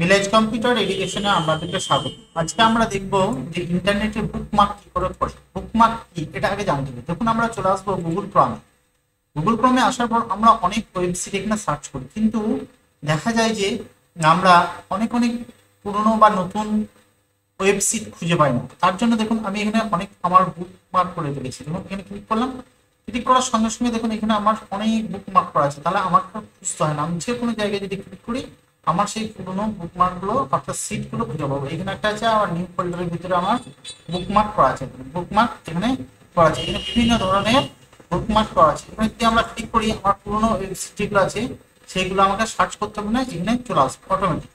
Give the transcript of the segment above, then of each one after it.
Village computer এডুকেশনে আপনাদেরকে স্বাগত। আজকে আমরা দেখব যে ইন্টারনেটে বুকমার্ক কি করে করে। বুকমার্ক কি এটা আগে জানতে হবে। দেখুন আমরা চলে আসবো গুগল ক্রমে। গুগল ক্রমে আসার পর আমরা অনেক ওয়েবসাইট এখানে সার্চ করি, কিন্তু দেখা যায় যে আমরা অনেক অনেক পুরনো বা নতুন ওয়েবসাইট খুঁজে পাই না। তার জন্য দেখুন আমি এখানে অনেক আমার বুকমার্ক করে রেখেছি। দেখুন এখানে ক্লিক করলাম, ক্লিক করার সঙ্গে সঙ্গে দেখুন এখানে আমার অনেক বুকমার্ক করা আছে। তাহলে আমার খুঁজতে হয় না, আমি যে কোনো জায়গায় যদি ক্লিক করি আমার সেই পুরোনো বুকমার্ক গুলো অর্থাৎ সিট গুলো খুঁজে পাবো। এখানে একটা আছে, আমার নিউ ফোল্ডারের ভিতরে আমার বুকমার্ক করা আছে। বুকমার্ক এখানে করা আছে, এখানে বিভিন্ন ধরনের বুকমার্ক করা আছে। এখানে যদি আমরা ক্লিক করি আমার পুরোনো ওয়েবসাইট যেগুলো আছে সেইগুলো আমাকে সার্চ করতে হবে না, এখানে চলে আসবে অটোমেটিক।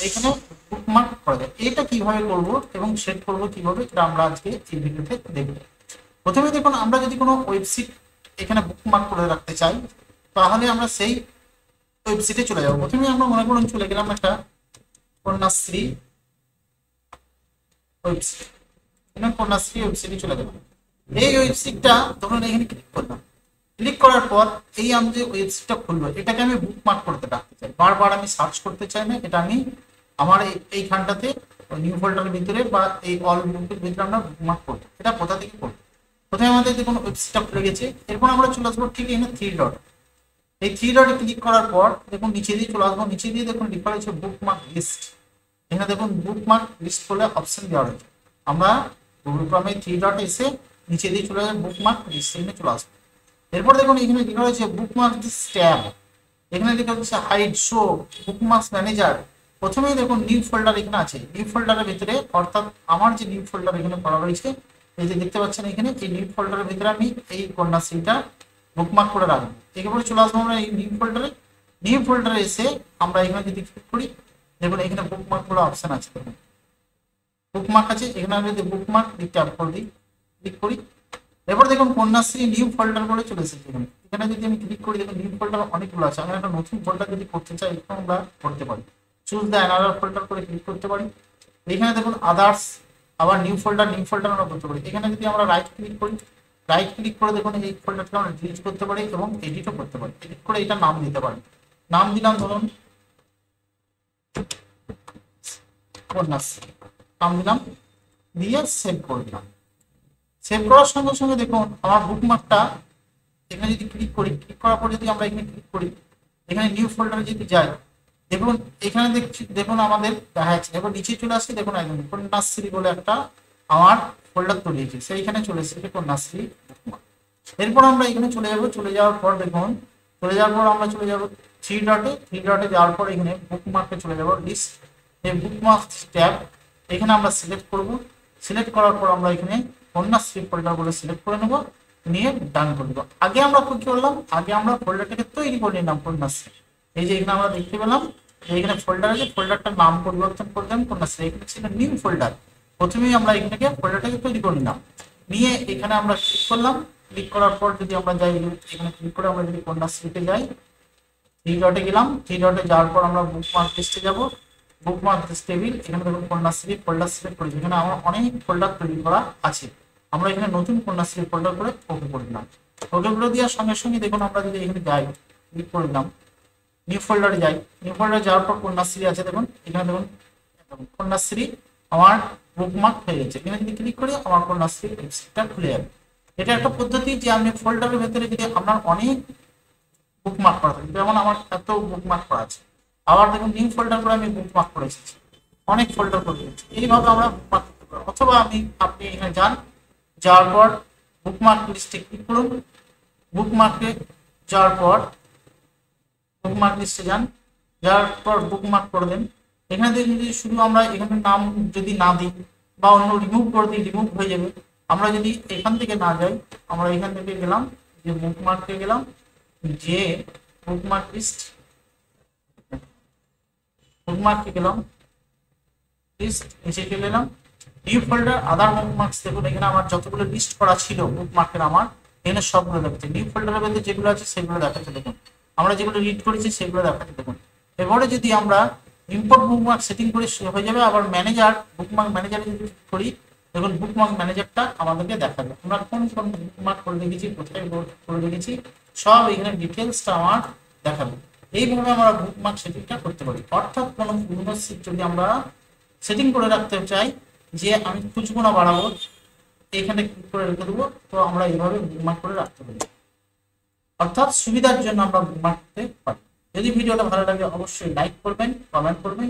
এখানে বুকমার্ক করা যায়। এটা কিভাবে করব এবং সেট করব কিভাবে, এটা আমরা আজকে এই ভিডিওতে দেখব। প্রথমে দেখুন আমরা যদি কোনো ওয়েবসাইট এখানে বুকমার্ক করে রাখতে চাই তাহলে আমরা সেই ওয়েবসাইটে চলে যাবো। প্রথমে আমরা মনে করুন চলে গেলাম একটা কন্যাশ্রী ওয়েবসাইট, কন্যাশ্রী ওয়েবসাইটে চলে গেলাম। এই ওয়েবসাইটটা ধরুন এখানে ক্লিক করলাম, ক্লিক করার পর এই আমি যে ওয়েবসাইটটা খুলবো এটাকে আমি বুকমার্ক করতে রাখতে চাই, বারবার আমি সার্চ করতে চাই না। এটা আমি আমার এইখানটাতে নিউ ফোল্ডারের ভিতরে বা এই অল বুকের ভিতরে আমরা বুকমার্ক করবো। এটা কোথা থেকে করবো? প্রথমে আমাদের দেখুন ওয়েবসাইটটা খুলে গেছে। এরপর আমরা চলে আসবো ঠিক এখানে থ্রি ডট, এই থ্রি ডটে ক্লিক করার পর দেখুন নিচে দিয়ে চলে আসবো। নিচে দিয়ে দেখুন লেখা রয়েছে বুকমার্ক লিস্ট। এখানে দেখুন বুকমার্ক লিস্ট বলে অপশন দেওয়া রয়েছে। আমরা গুগল ক্রমে থ্রি ডট এসে নিচে দিয়ে চলে যাবো বুকমার্ক লিস্ট, এখানে চলে আসবো। এরপর দেখুন এখানে লেখা রয়েছে বুকমার্ক দিস ট্যাব, এখানে লেখা রয়েছে হাইড শো বুকমার্কস ম্যানেজার। প্রথমেই দেখুন নিউ ফোল্ডার এখানে আছে, নিউ ফোল্ডারের ভিতরে অর্থাৎ আমার যে নিউ ফোল্ডার এখানে করা রয়েছে এই যে দেখতে পাচ্ছেন এখানে এই নিউ ফোল্ডারের ভিতরে আমি এই কন্যাশ্রীটা বুকমার্ক করে রাখবো। এরপরে চলে আসবো আমরা এই নিউ ফোল্ডারে। নিউ ফোল্ডারে এসে আমরা এখানে যদি ক্লিক করি দেখুন এখানে বুকমার্ক গুলো অপশন আছে, দেখুন বুকমার্ক আছে। এখানে আমি যদি বুকমার্ক ট্যাব করে দিই, ক্লিক করি, এরপর দেখুন কন্যাশ্রী নিউ ফোল্ডার বলে চলে এসেছে। এখানে এখানে যদি আমি ক্লিক করি দেখুন নিউ ফোল্ডার অনেকগুলো আছে। আমি একটা নতুন ফোল্ডার যদি করতে চাই এখানে আমরা করতে পারি, চুজ দ্য অ্যানাদার ফোল্ডার করে ক্লিক করতে পারি। এখানে দেখুন আদার্স, আবার নিউ ফোল্ডার আমরা করতে পারি। এখানে যদি আমরা রাইট ক্লিক করি, রাইট ক্লিক করে দেখুন এই ফোল্ডারটা আমরা ডিলিট করতে পারি এবং এডিটও করতে পারি। এডিট করে এটা নাম দিতে পারি, নাম দিলাম ধরুন কন্যাশ্রী, নাম দিলাম, দিয়ে সেভ করে দিলাম। সেভ করার সঙ্গে সঙ্গে দেখুন আমার বুকমার্কটা এখানে যদি ক্লিক করি, ক্লিক করার পর যদি আমরা এখানে ক্লিক করি, এখানে নিউ ফোল্ডারে যদি যাই দেখুন এখানে দেখুন আমাদের দেখা যাচ্ছে। এবার নিচে চলে আসছে দেখুন একদম কন্যাশ্রী বলে একটা আমার ফোল্ডার তৈরি হয়েছে, সেইখানে চলে এসেছে কন্যাশ্রী বুকমার্ক। এরপর আমরা এখানে চলে যাব, চলে যাওয়ার পর দেখুন চলে যাওয়ার পর আমরা চলে যাব থ্রি ডটে। থ্রি ডটে যাওয়ার পর এখানে বুকমার্কে চলে যাব, লিস্ট এই বুকমার্ক ট্যাব এখানে আমরা সিলেক্ট করব। সিলেক্ট করার পর আমরা এখানে কন্যাশ্রী ফোল্ডার বলে সিলেক্ট করে নেব, নিয়ে ডান করে দেবো। আগে আমরা কি করলাম, আগে আমরা ফোল্ডারটাকে তৈরি করে নিলাম কন্যাশ্রী। এই যে এখানে আমরা দেখতে পেলাম এখানে ফোল্ডার আছে, ফোল্ডারটার নাম পরিবর্তন করে দিলাম কন্যাশ্রী, এখানে ছিল নিউ ফোল্ডার। প্রথমেই আমরা এখানে ফোল্ডারটাকে তৈরি করে নিলাম, নিয়ে এখানে আমরা ক্লিক করলাম। ক্লিক করার পর যদি আমরা যাই এখানে ক্লিক করে আমরা যদি কন্যাশ্রীতে যাই, থ্রি ডটে গেলাম। থ্রি ডটে যাওয়ার পর আমরা বুকমার্ক লিস্টে যাব, বুকমার্ক লিস্ট টেবিল, এখানে দেখুন কন্যাশ্রী ফোল্ডার সিলেক্ট করেছি। এখানে আমার অনেক ফোল্ডার তৈরি করা আছে, আমরা এখানে নতুন কন্যাশ্রী ফোল্ডার করে ওকে করে দিলাম। ওকে করে দেওয়ার সঙ্গে সঙ্গে দেখুন আমরা যদি এখানে যাই, ক্লিক করে দিলাম, নিউ ফোল্ডারে যাই। নিউ ফোল্ডারে যাওয়ার পর কন্যাশ্রী আছে দেখুন, এখানে দেখুন কন্যাশ্রী আমার বুকমার্ক হয়ে গেছে। এখানে যদি ক্লিক করি আমার কন্যাশ্রী ওয়েবসাইটটা খুলে যাবে। এটা একটা পদ্ধতি যে আপনি ফোল্ডারের ভেতরে যদি আপনার অনেক বুকমার্ক করা থাকে, যেমন আমার এত বুকমার্ক করা আছে, আবার দেখুন নিউ ফোল্ডার করে আমি বুকমার্ক করে এসেছি, অনেক ফোল্ডার করে দিয়েছি। এইভাবে আমরা বুকমার্ক করতে পারি। অথবা আপনি এখানে যান, যাওয়ার পর বুকমার্ক লিস্টে ক্লিক করুন, বুকমার্কে যাওয়ার পর বুকমার্ক লিস্টে যান, যাওয়ার পর বুকমার্ক করে দেন। এখানে যদি শুধু আমরা এখানে নাম যদি না দিই বা অন্য রিমুভ করে দিই, রিমুভ হয়ে যাবে। আমরা যদি এখান থেকে না যাই, আমরা এখান থেকে গেলাম যে বুকমার্কে গেলাম, যে বুকমার্ক লিস্ট, বুকমার্কে গেলাম, লিস্ট নিচে চলে এলাম, নিউ ফোল্ডার আদার বুকমার্কস। দেখুন এখানে আমার যতগুলো লিস্ট করা ছিল বুকমার্কের আমার এখানে সবগুলো দেখাচ্ছে। নিউ ফোল্ডারের মধ্যে যেগুলো আছে সেগুলো দেখাচ্ছে দেখুন, আমরা যেগুলো রিড করেছি সেগুলো দেখাচ্ছে দেখুন। এবারে যদি আমরা ইম্পোর্ট বুকমার্ক সেটিং করে হয়ে যাবে। আবার ম্যানেজার বুকমার্ক ম্যানেজারে যদি করি দেখুন বুকমার্ক ম্যানেজারটা আমাদেরকে দেখাবে, আমরা কোন কোন বুকমার্ক করে রেখেছি, কোথায় করে রেখেছি, সব এখানে ডিটেলসটা আমার দেখাবে। এইভাবে আমরা বুকমার্ক সেটিংটা করতে পারি। অর্থাৎ কোনো পুরনো শিট যদি আমরা সেটিং করে রাখতে চাই যে আমি খুঁজবো না বাড়াবো, এখানে ক্লিক করে রেখে দেবো, তো আমরা এইভাবে বুকমার্ক করে রাখতে পারি। অর্থাৎ সুবিধার জন্য আমরা বুকমার্ক করতে পারি। যদি ভিডিওটা ভালো লাগে অবশ্যই লাইক করবেন, কমেন্ট করবেন।